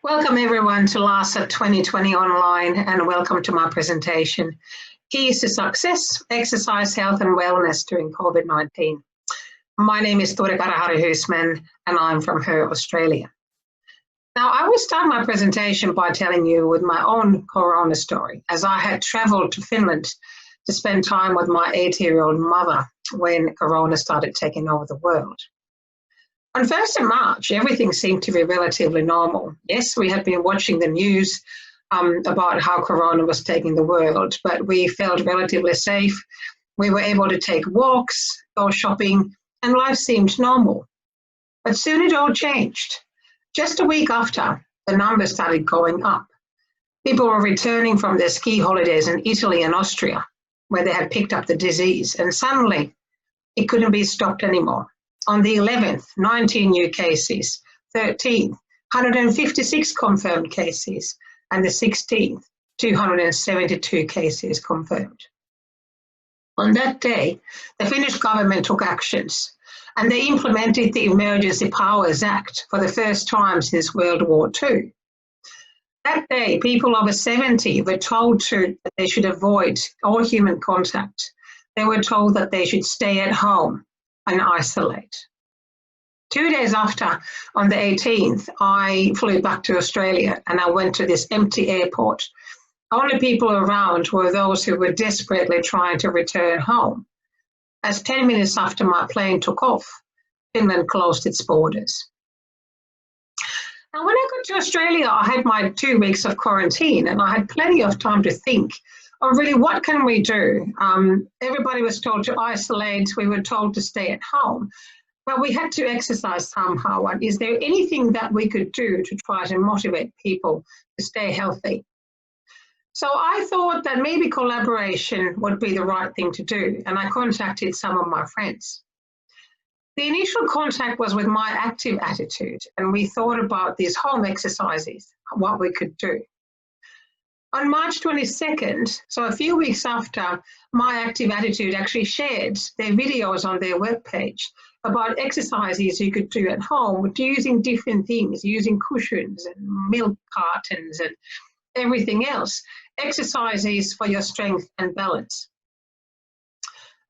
Welcome everyone to LASA 2020 online and welcome to my presentation, Keys to Success, Exercise, Health and Wellness during COVID-19. My name is Tuire Karaharju-Huisman and I'm from HUR, Australia. Now I will start my presentation by telling you with my own corona story, as I had travelled to Finland to spend time with my 80-year-old mother when corona started taking over the world. On 1st of March, everything seemed to be relatively normal. Yes, we had been watching the news about how corona was taking the world, but we felt relatively safe. We were able to take walks, go shopping, and life seemed normal. But soon it all changed. Just a week after, the numbers started going up. People were returning from their ski holidays in Italy and Austria, where they had picked up the disease, and suddenly it couldn't be stopped anymore. On the 11th, 19 new cases, 13th, 156 confirmed cases, and the 16th, 272 cases confirmed. On that day, the Finnish government took actions, and they implemented the Emergency Powers Act for the first time since World War II. That day, people over 70 were told that they should avoid all human contact. They were told that they should stay at home and isolate. 2 days after, on the 18th, I flew back to Australia and I went to this empty airport. Only people around were those who were desperately trying to return home. As 10 minutes after my plane took off, Finland closed its borders. Now, when I got to Australia, I had my 2 weeks of quarantine and I had plenty of time to think, oh, really, what can we do? Everybody was told to isolate. We were told to stay at home. But we had to exercise somehow. And is there anything that we could do to try to motivate people to stay healthy? So I thought that maybe collaboration would be the right thing to do. And I contacted some of my friends. The initial contact was with my active attitude. And we thought about these home exercises, what we could do. On March 22nd, so a few weeks after, My Active Attitude actually shared their videos on their webpage about exercises you could do at home using different things, using cushions and milk cartons and everything else, exercises for your strength and balance.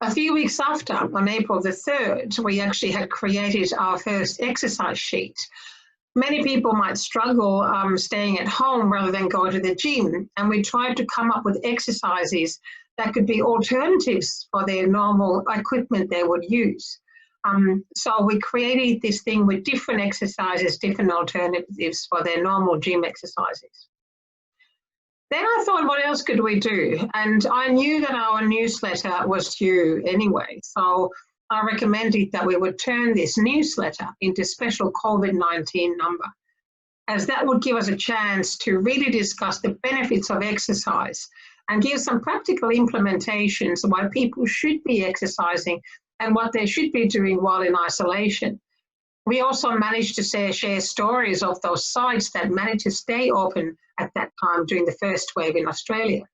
A few weeks after, on April the 3rd, we actually had created our first exercise sheet. Many people might struggle staying at home rather than going to the gym, and we tried to come up with exercises that could be alternatives for their normal equipment they would use. So we created this thing with different exercises, different alternatives for their normal gym exercises. Then I thought, what else could we do? And I knew that our newsletter was due anyway, so I recommended that we would turn this newsletter into a special COVID-19 number, as that would give us a chance to really discuss the benefits of exercise and give some practical implementations of why people should be exercising and what they should be doing while in isolation. We also managed to share stories of those sites that managed to stay open at that time during the first wave in Australia.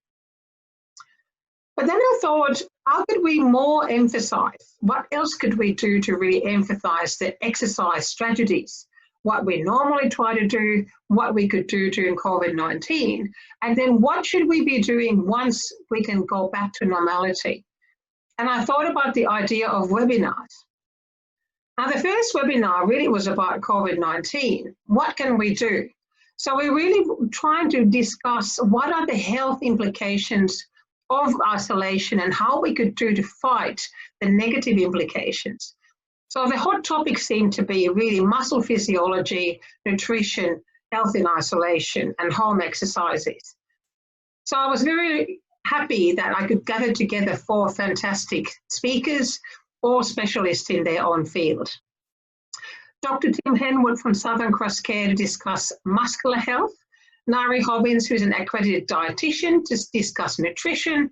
But then I thought, how could we more emphasize? What else could we do to really emphasize the exercise strategies? What we normally try to do, what we could do during COVID-19, and then what should we be doing once we can go back to normality? And I thought about the idea of webinars. Now, the first webinar really was about COVID-19. What can we do? So we're really trying to discuss what are the health implications of isolation and how we could do to fight the negative implications. So the hot topics seem to be really muscle physiology, nutrition, health in isolation, and home exercises. So I was very happy that I could gather together 4 fantastic speakers, all specialists in their own field. Dr. Tim Henwood from Southern Cross Care to discuss muscular health, Nari Hobbins, who's an accredited dietitian, to discuss nutrition,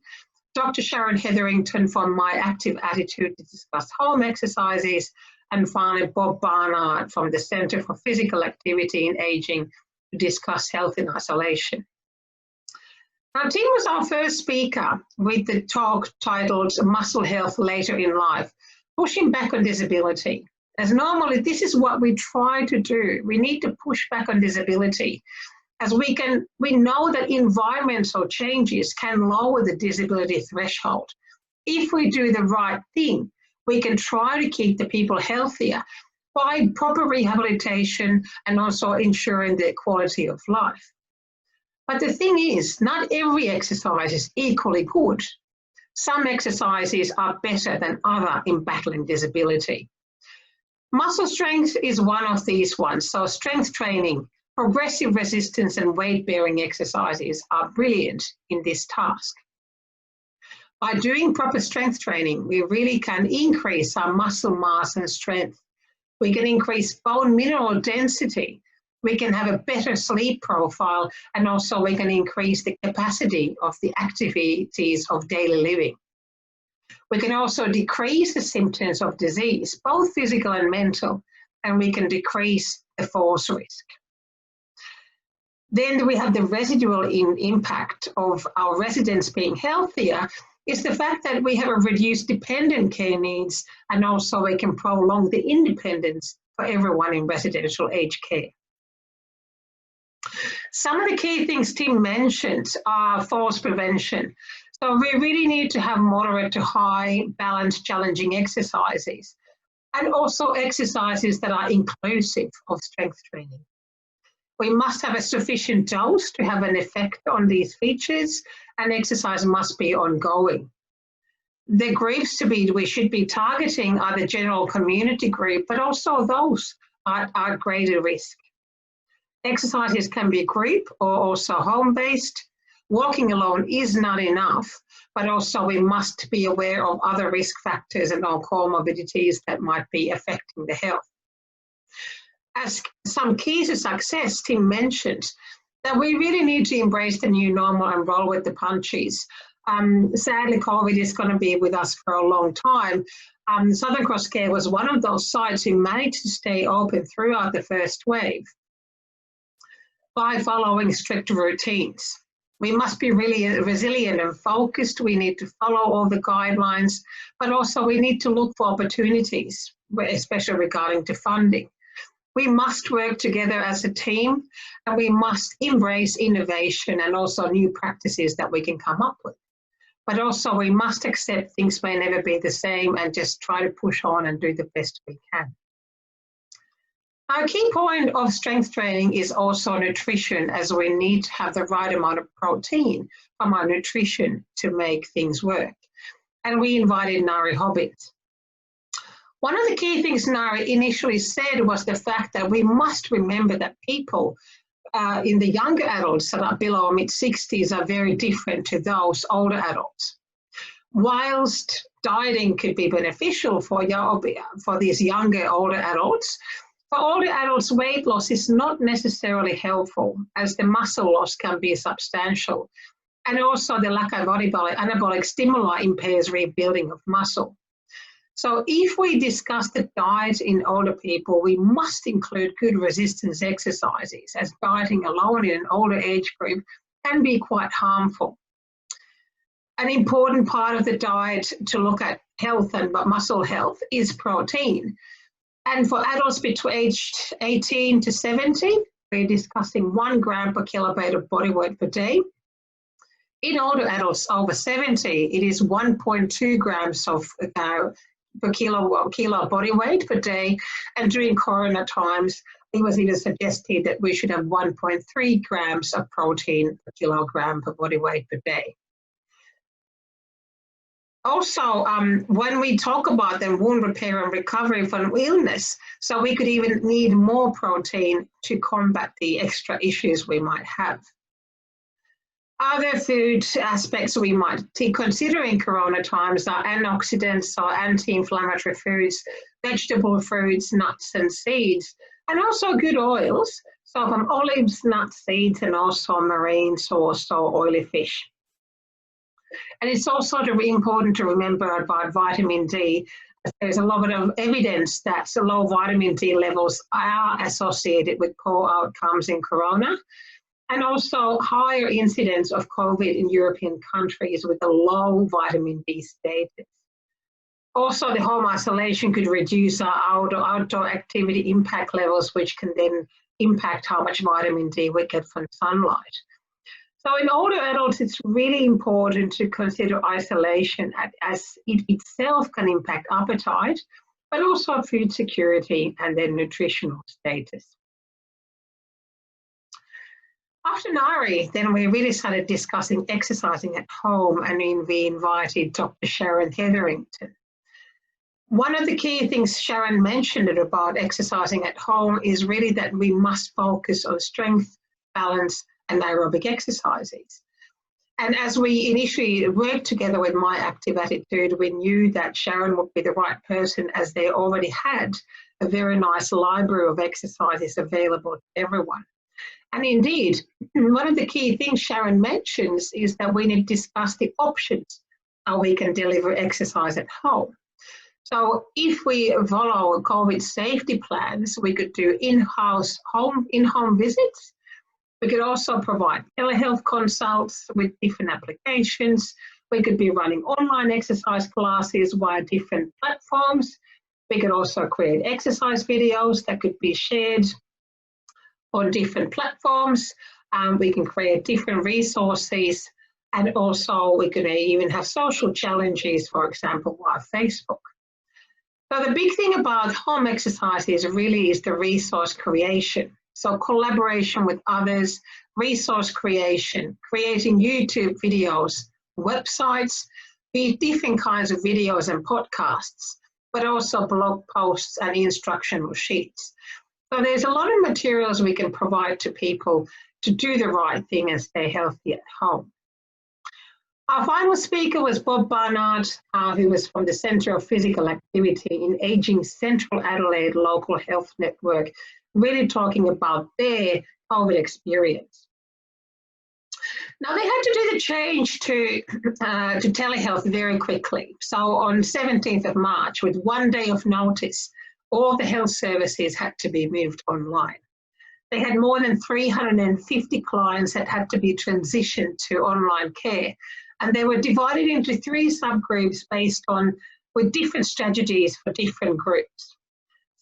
Dr. Sharon Hetherington from My Active Attitude to discuss home exercises, and finally Bob Barnard from the Centre for Physical Activity and Aging to discuss health in isolation. Now, Tim was our first speaker with the talk titled Muscle Health Later in Life, Pushing Back on Disability. as normally this is what we try to do. We need to push back on disability, as we know that environmental changes can lower the disability threshold. If we do the right thing, we can try to keep the people healthier by proper rehabilitation and also ensuring their quality of life. But the thing is, not every exercise is equally good. Some exercises are better than others in battling disability. Muscle strength is one of these ones. So strength training, progressive resistance and weight-bearing exercises are brilliant in this task. By doing proper strength training, we really can increase our muscle mass and strength. We can increase bone mineral density. We can have a better sleep profile, and also we can increase the capacity of the activities of daily living. We can also decrease the symptoms of disease, both physical and mental, and we can decrease the falls risk. Then we have the residual impact of our residents being healthier is the fact that we have a reduced dependent care needs, and also we can prolong the independence for everyone in residential aged care. Some of the key things Tim mentioned are falls prevention. So we really need to have moderate to high balanced challenging exercises, and also exercises that are inclusive of strength training. We must have a sufficient dose to have an effect on these features, and exercise must be ongoing. The groups we should be targeting are the general community group, but also those are at greater risk. Exercises can be group or also home-based. Walking alone is not enough, but also we must be aware of other risk factors and all comorbidities that might be affecting the health. As some keys to success, Tim mentioned that we really need to embrace the new normal and roll with the punches. Sadly, COVID is going to be with us for a long time. Southern Cross Care was one of those sites who managed to stay open throughout the first wave by following strict routines. We must be really resilient and focused. We need to follow all the guidelines, but also we need to look for opportunities, especially regarding to funding. We must work together as a team, and we must embrace innovation and also new practices that we can come up with. But also we must accept things may never be the same and just try to push on and do the best we can. Our key point of strength training is also nutrition, as we need to have the right amount of protein from our nutrition to make things work. And we invited Nari Hobbit. One of the key things Nari initially said was the fact that we must remember that people in the younger adults that are below mid-60s are very different to those older adults. Whilst dieting could be beneficial for these younger, older adults, for older adults, weight loss is not necessarily helpful, as the muscle loss can be substantial. And also the lack of anabolic stimuli impairs rebuilding of muscle. So if we discuss the diet in older people, we must include good resistance exercises, as dieting alone in an older age group can be quite harmful. An important part of the diet to look at health and muscle health is protein. And for adults between aged 18 to 70, we're discussing 1 gram per kilogram of body weight per day. In older adults over 70, it is 1.2 grams of per kilo body weight per day, and during corona times it was even suggested that we should have 1.3 grams of protein per kilogram per body weight per day. Also, when we talk about the wound repair and recovery from illness, so we could even need more protein to combat the extra issues we might have. Other food aspects we might consider in corona times are antioxidants or anti-inflammatory foods, vegetable fruits, nuts and seeds, and also good oils. So from olives, nuts, seeds, and also marine source or oily fish. And it's also important to remember about vitamin D. There's a lot of evidence that low vitamin D levels are associated with poor outcomes in corona, and also higher incidence of COVID in European countries with a low vitamin D status. Also, the home isolation could reduce our outdoor activity impact levels, which can then impact how much vitamin D we get from sunlight. So in older adults, it's really important to consider isolation as it itself can impact appetite, but also food security and then nutritional status. After NARI, then we really started discussing exercising at home, and we invited Dr. Sharon Hetherington. One of the key things Sharon mentioned about exercising at home is really that we must focus on strength, balance, and aerobic exercises. And as we initially worked together with My Active Attitude, we knew that Sharon would be the right person, as they already had a very nice library of exercises available to everyone. And indeed, one of the key things Sharon mentions is that we need to discuss the options how we can deliver exercise at home. So if we follow COVID safety plans, we could do in-home visits. We could also provide telehealth consults with different applications. We could be running online exercise classes via different platforms. We could also create exercise videos that could be shared on different platforms. We can create different resources, and also we could even have social challenges, for example, via Facebook. So the big thing about home exercises really is the resource creation. So collaboration with others, resource creation, creating YouTube videos, websites, different kinds of videos and podcasts, but also blog posts and instructional sheets. So there's a lot of materials we can provide to people to do the right thing and stay healthy at home. Our final speaker was Bob Barnard, who was from the Centre of Physical Activity in Ageing Central Adelaide Local Health Network, really talking about their COVID experience. Now, they had to do the change to telehealth very quickly. So on 17th of March, with 1 day of notice, all the health services had to be moved online. They had more than 350 clients that had to be transitioned to online care. And they were divided into 3 subgroups based on, with different strategies for different groups.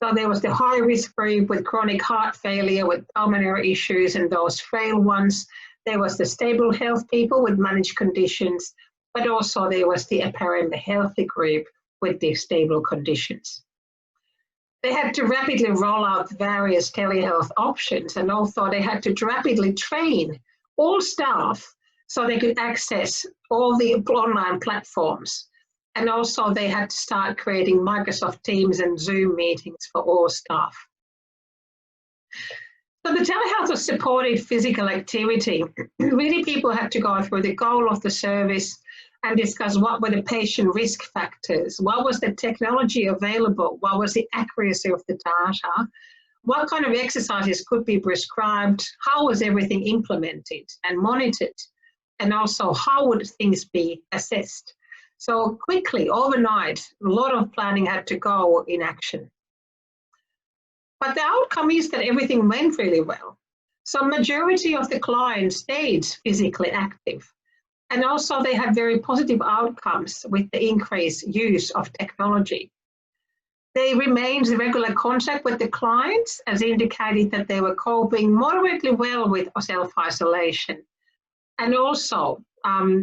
So there was the high risk group with chronic heart failure, with pulmonary issues and those frail ones. There was the stable health people with managed conditions, but also there was the apparently healthy group with the stable conditions. They had to rapidly roll out various telehealth options, and also they had to rapidly train all staff so they could access all the online platforms. And also they had to start creating Microsoft Teams and Zoom meetings for all staff. So the telehealth supported physical activity. Really, people had to go through the goal of the service and discuss what were the patient risk factors, what was the technology available, what was the accuracy of the data, what kind of exercises could be prescribed, how was everything implemented and monitored, and also how would things be assessed. So quickly, overnight, a lot of planning had to go in action. But the outcome is that everything went really well. So majority of the clients stayed physically active. And also they had very positive outcomes with the increased use of technology. They remained in regular contact with the clients, as indicated that they were coping moderately well with self-isolation. And also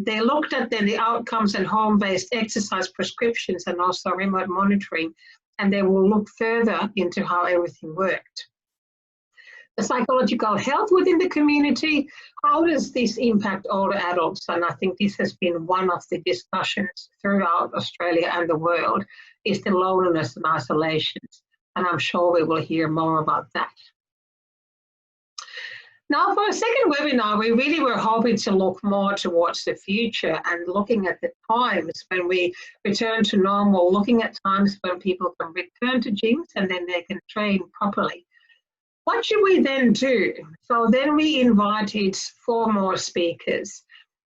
they looked at the outcomes and home-based exercise prescriptions and also remote monitoring, and they will look further into how everything worked. The psychological health within the community, how does this impact older adults? And I think this has been one of the discussions throughout Australia and the world, is the loneliness and isolation. And I'm sure we will hear more about that. Now, for a second webinar, we really were hoping to look more towards the future and looking at the times when we return to normal, looking at times when people can return to gyms and then they can train properly. What should we then do? So then we invited 4 more speakers,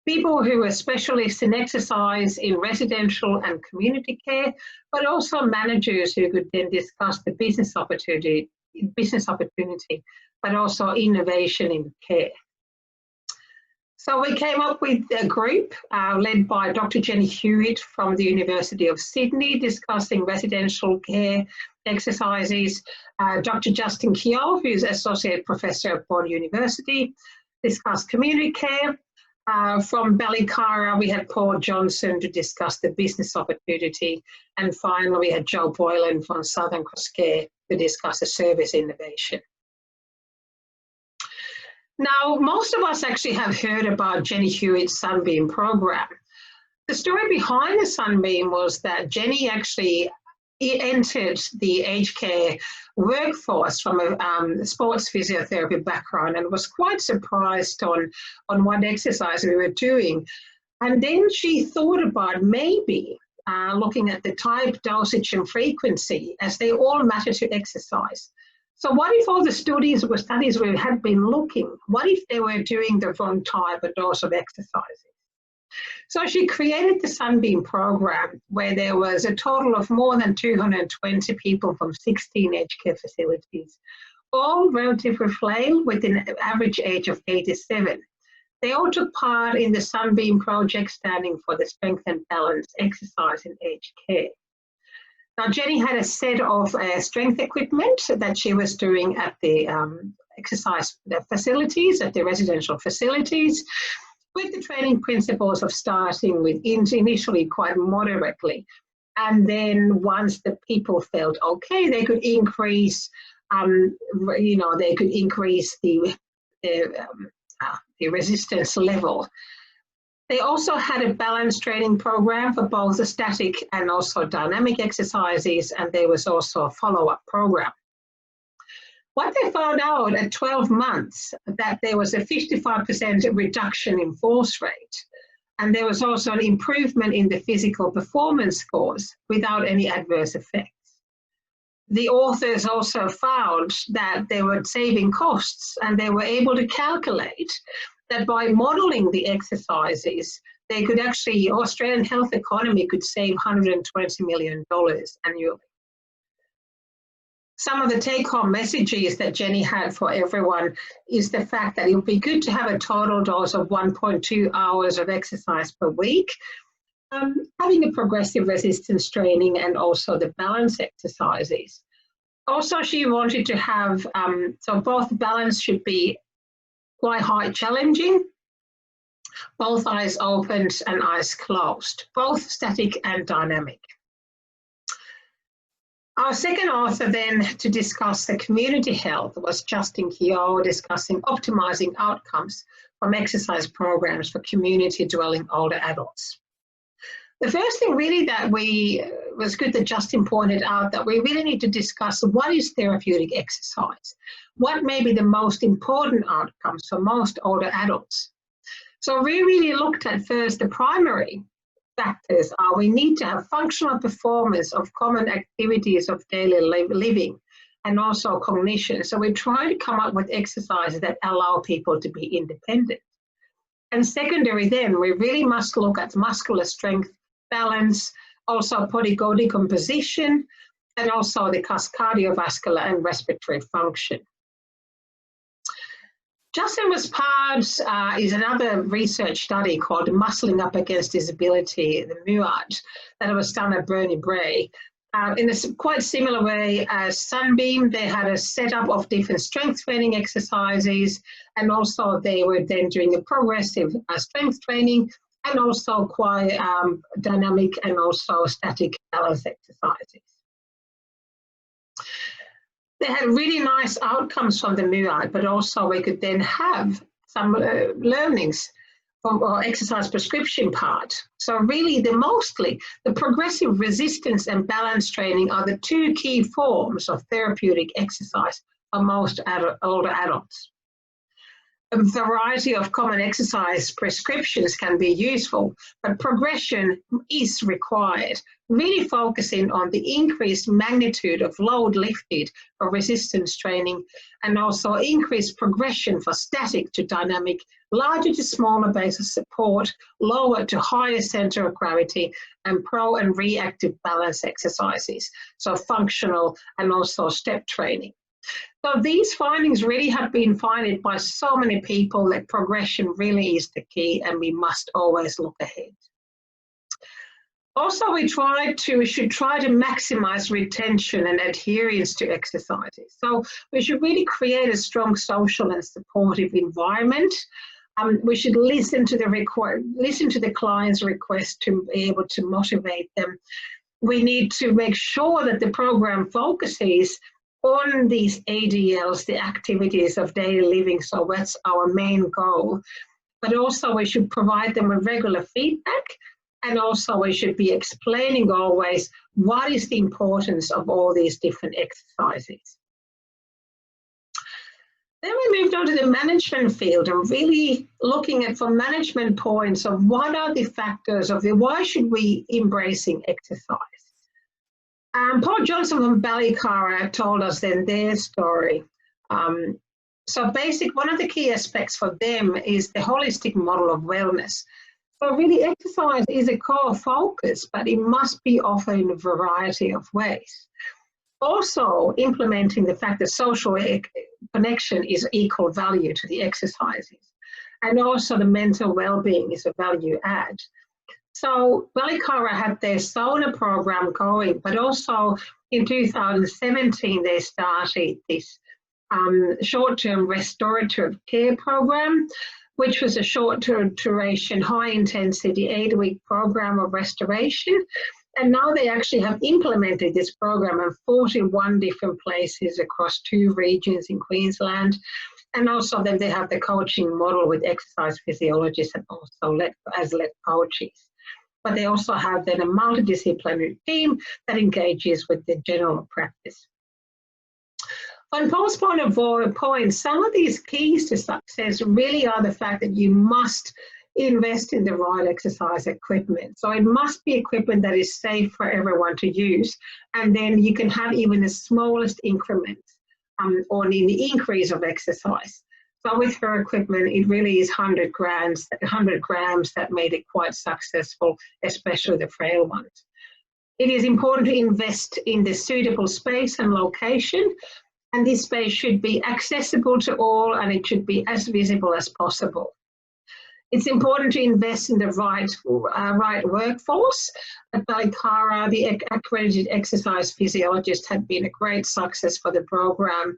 people who are specialists in exercise in residential and community care, but also managers who could then discuss the business opportunity, but also innovation in care. So we came up with a group led by Dr. Jenny Hewitt from the University of Sydney, discussing residential care exercises. Dr. Justin Keogh, who's Associate Professor at Bond University, discussed community care. From Ballycara, we had Paul Johnson to discuss the business opportunity. And finally, we had Joe Boylan from Southern Cross Care to discuss the service innovation. Now, most of us actually have heard about Jenny Hewitt's Sunbeam program. The story behind the Sunbeam was that Jenny actually entered the aged care workforce from a sports physiotherapy background and was quite surprised on what exercise we were doing. And then she thought about maybe looking at the type, dosage and frequency, as they all matter to exercise. So what if all the studies we had been looking, what if they were doing the wrong type or dose of exercises? So she created the Sunbeam program, where there was a total of more than 220 people from 16 aged care facilities, all relatively frail with an average age of 87. They all took part in the Sunbeam project, standing for the strength and balance exercise in aged care. Now, Jenny had a set of strength equipment that she was doing at the exercise facilities, at the residential facilities, with the training principles of starting with initially quite moderately. And then once the people felt okay, they could increase, they could increase the resistance level. They also had a balanced training program for both the static and also dynamic exercises, and there was also a follow-up program. What they found out at 12 months, that there was a 55% reduction in force rate, and there was also an improvement in the physical performance scores without any adverse effects. The authors also found that they were saving costs, and they were able to calculate that by modelling the exercises, they could actually, Australian health economy could save $120 million annually. Some of the take-home messages that Jenny had for everyone is the fact that it would be good to have a total dose of 1.2 hours of exercise per week, having a progressive resistance training, and also the balance exercises. Also, she wanted to have, so both balance should be quite high challenging, both eyes opened and eyes closed, both static and dynamic. Our second author then to discuss the community health was Justin Keogh, discussing optimizing outcomes from exercise programs for community dwelling older adults. The first thing really that was good that Justin pointed out, that we really need to discuss what is therapeutic exercise, what may be the most important outcomes for most older adults. So we really looked at first the primary factors are we need to have functional performance of common activities of daily living and also cognition. So we try to come up with exercises that allow people to be independent. And secondary then, we really must look at muscular strength, balance, also body decomposition, and also the cardiovascular and respiratory function. Justin was part is another research study called Muscling Up Against Disability, the MUAD, that was done at Bernie Bray. In a quite similar way as Sunbeam, they had a setup of different strength training exercises, and also they were then doing a progressive strength training, and also quite dynamic and also static balance exercises. They had really nice outcomes from the MUAD, but also we could then have some learnings from our exercise prescription part. So really the progressive resistance and balance training are the two key forms of therapeutic exercise for most older adults. A variety of common exercise prescriptions can be useful, but progression is required, really focusing on the increased magnitude of load lifted for resistance training, and also increased progression for static to dynamic, larger to smaller base of support, lower to higher center of gravity, and pro and reactive balance exercises, so functional and also step training. So these findings really have been finded by so many people that progression really is the key, and we must always look ahead. Also, we should try to maximize retention and adherence to exercises. So we should really create a strong social and supportive environment. We should listen to the client's request to be able to motivate them. We need to make sure that the program focuses on these ADLs, the activities of daily living. So that's our main goal. But also we should provide them with regular feedback. And also we should be explaining always what is the importance of all these different exercises. Then we moved on to the management field and really looking at for management points of what are the factors of why should we embracing exercise. Paul Johnson from Ballycara told us then their story. So one of the key aspects for them is the holistic model of wellness. So really exercise is a core focus, but it must be offered in a variety of ways. Also implementing the fact that social connection is equal value to the exercises. And also the mental well-being is a value add. So Ballycara had their sauna program going, but also in 2017 they started this short-term restorative care program, which was a short-term duration, high-intensity 8-week program of restoration. And now they actually have implemented this program in 41 different places across 2 regions in Queensland. And also then they have the coaching model with exercise physiologists and also as coaches. But they also have then a multidisciplinary team that engages with the general practice. On Paul's point, some of these keys to success really are the fact that you must invest in the right exercise equipment. So it must be equipment that is safe for everyone to use. And then you can have even the smallest increments on the increase of exercise. So with her equipment, it really is 100 grams that made it quite successful, especially the frail ones. It is important to invest in the suitable space and location, and this space should be accessible to all and it should be as visible as possible. It's important to invest in the right workforce. At Ballycara, the accredited exercise physiologist had been a great success for the program.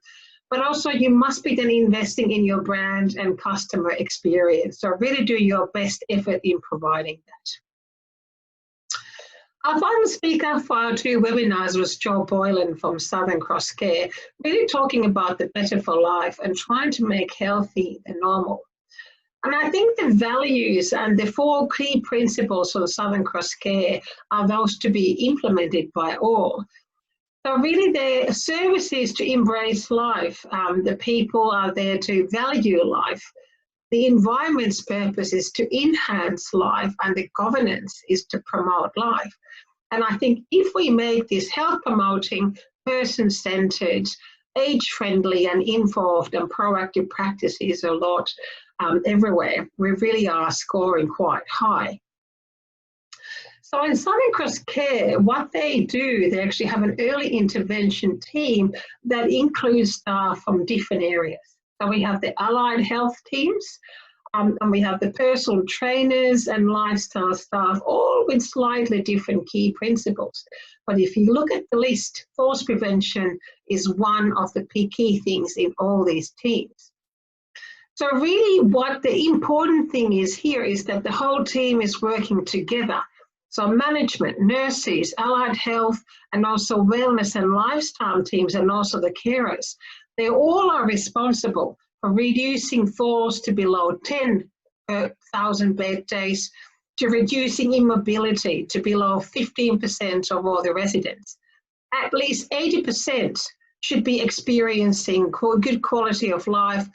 But also you must be then investing in your brand and customer experience. So really do your best effort in providing that. Our final speaker for our 2 webinars was Joe Boylan from Southern Cross Care, really talking about the better for life and trying to make healthy the normal. And I think the values and the 4 key principles of Southern Cross Care are those to be implemented by all. So really the service is to embrace life. The people are there to value life. The environment's purpose is to enhance life and the governance is to promote life. And I think if we make this health promoting, person-centered, age-friendly and involved and proactive practices a lot everywhere, we really are scoring quite high. So in Southern Cross Care, what they do, they actually have an early intervention team that includes staff from different areas. So we have the allied health teams, and we have the personal trainers and lifestyle staff, all with slightly different key principles. But if you look at the list, force prevention is one of the key things in all these teams. So really what the important thing is here is that the whole team is working together. So management, nurses, allied health, and also wellness and lifestyle teams, and also the carers, they all are responsible for reducing falls to below 10 per 1,000 bed days, to reducing immobility to below 15% of all the residents. At least 80% should be experiencing good quality of life.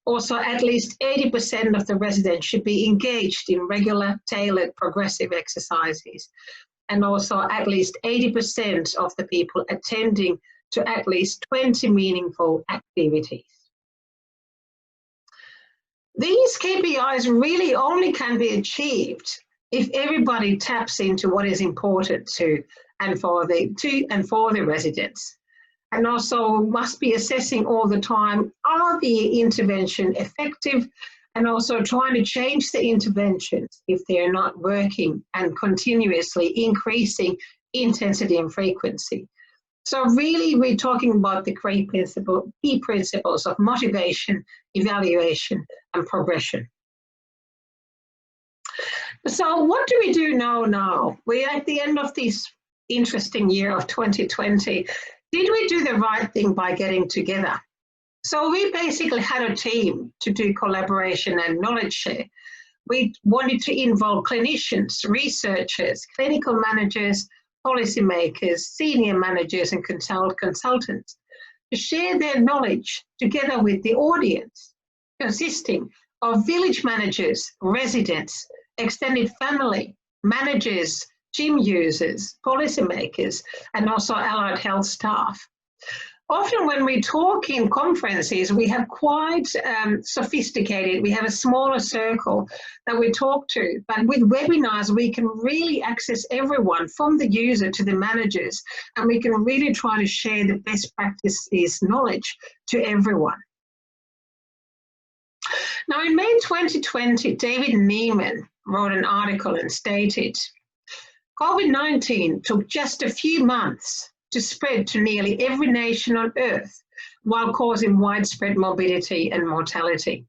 Also, at least 80% of the residents should be engaged in regular, tailored, progressive exercises. And also at least 80% of the people attending to at least 20 meaningful activities. These KPIs really only can be achieved if everybody taps into what is important to and for the residents. and also must be assessing all the time, are the intervention effective, and also trying to change the interventions if they're not working and continuously increasing intensity and frequency. So really, we're talking about the key principles of motivation, evaluation, and progression. So what do we do now? We're at the end of this interesting year of 2020. Did we do the right thing by getting together? So we basically had a team to do collaboration and knowledge share. We wanted to involve clinicians, researchers, clinical managers, policymakers, senior managers, and consultants to share their knowledge together with the audience, consisting of village managers, residents, extended family, managers, gym users, policymakers, and also allied health staff. Often when we talk in conferences, we have quite sophisticated, we have a smaller circle that we talk to, but with webinars, we can really access everyone from the user to the managers, and we can really try to share the best practices knowledge to everyone. Now in May 2020, David Neiman wrote an article and stated, COVID-19 took just a few months to spread to nearly every nation on Earth while causing widespread morbidity and mortality.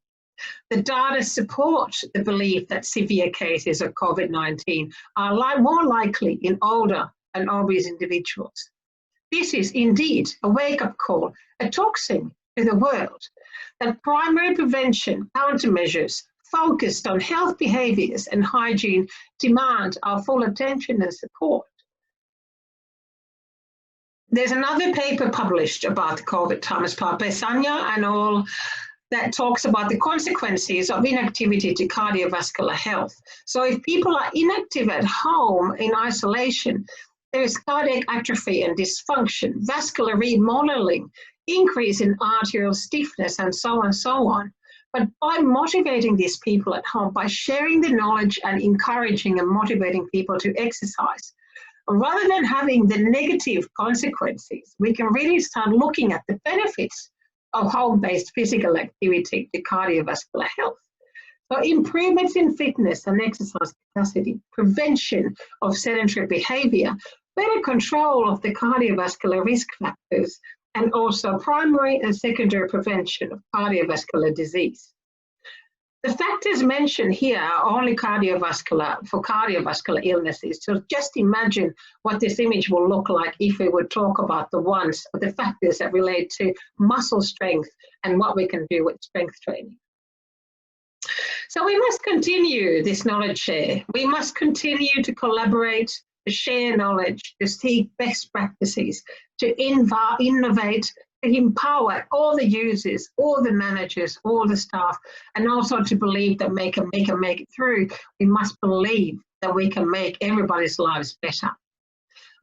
The data support the belief that severe cases of COVID-19 are more likely in older and obese individuals. This is indeed a wake-up call, a toxin to the world, that primary prevention countermeasures focused on health behaviours and hygiene demand our full attention and support. There's another paper published about the COVID times by Besanya and all that talks about the consequences of inactivity to cardiovascular health. So if people are inactive at home in isolation, there is cardiac atrophy and dysfunction, vascular remodeling, increase in arterial stiffness, and so on. But by motivating these people at home, by sharing the knowledge and encouraging and motivating people to exercise, rather than having the negative consequences, we can really start looking at the benefits of home-based physical activity to cardiovascular health. So improvements in fitness and exercise capacity, prevention of sedentary behaviour, better control of the cardiovascular risk factors, and also primary and secondary prevention of cardiovascular disease. The factors mentioned here are only for cardiovascular illnesses. So just imagine what this image will look like if we would talk about the factors that relate to muscle strength and what we can do with strength training. So we must continue this knowledge share. We must continue to collaborate, to share knowledge, to seek best practices, to innovate, to empower all the users, all the managers, all the staff, and also to believe that make it through. We must believe that we can make everybody's lives better.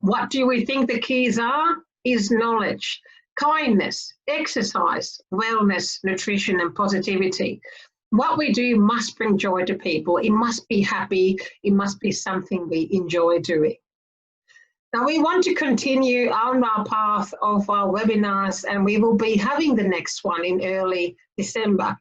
What do we think the keys are? Is knowledge, kindness, exercise, wellness, nutrition, and positivity. What we do must bring joy to people. It must be happy. It must be something we enjoy doing. Now we want to continue on our path of our webinars, and we will be having the next one in early December,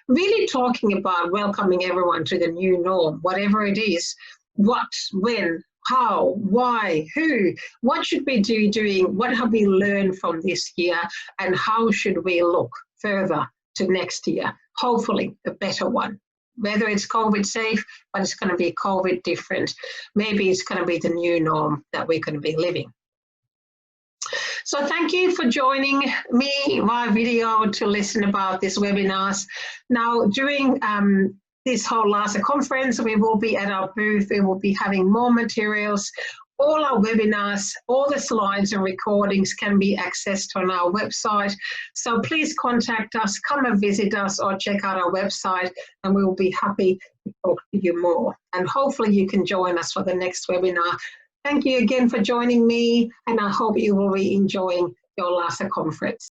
really talking about welcoming everyone to the new norm, whatever it is, what, when, how, why, who, what should we be doing, what have we learned from this year, and how should we look further to next year, hopefully a better one. Whether it's COVID safe, but it's going to be COVID different. Maybe it's going to be the new norm that we're going to be living. So thank you for joining me via video to listen about these webinars. Now, during this whole LASA conference, we will be at our booth. We will be having more materials. All our webinars, all the slides and recordings can be accessed on our website. So please contact us, come and visit us, or check out our website, and we will be happy to talk to you more. And hopefully you can join us for the next webinar. Thank you again for joining me, and I hope you will be enjoying your LASA conference.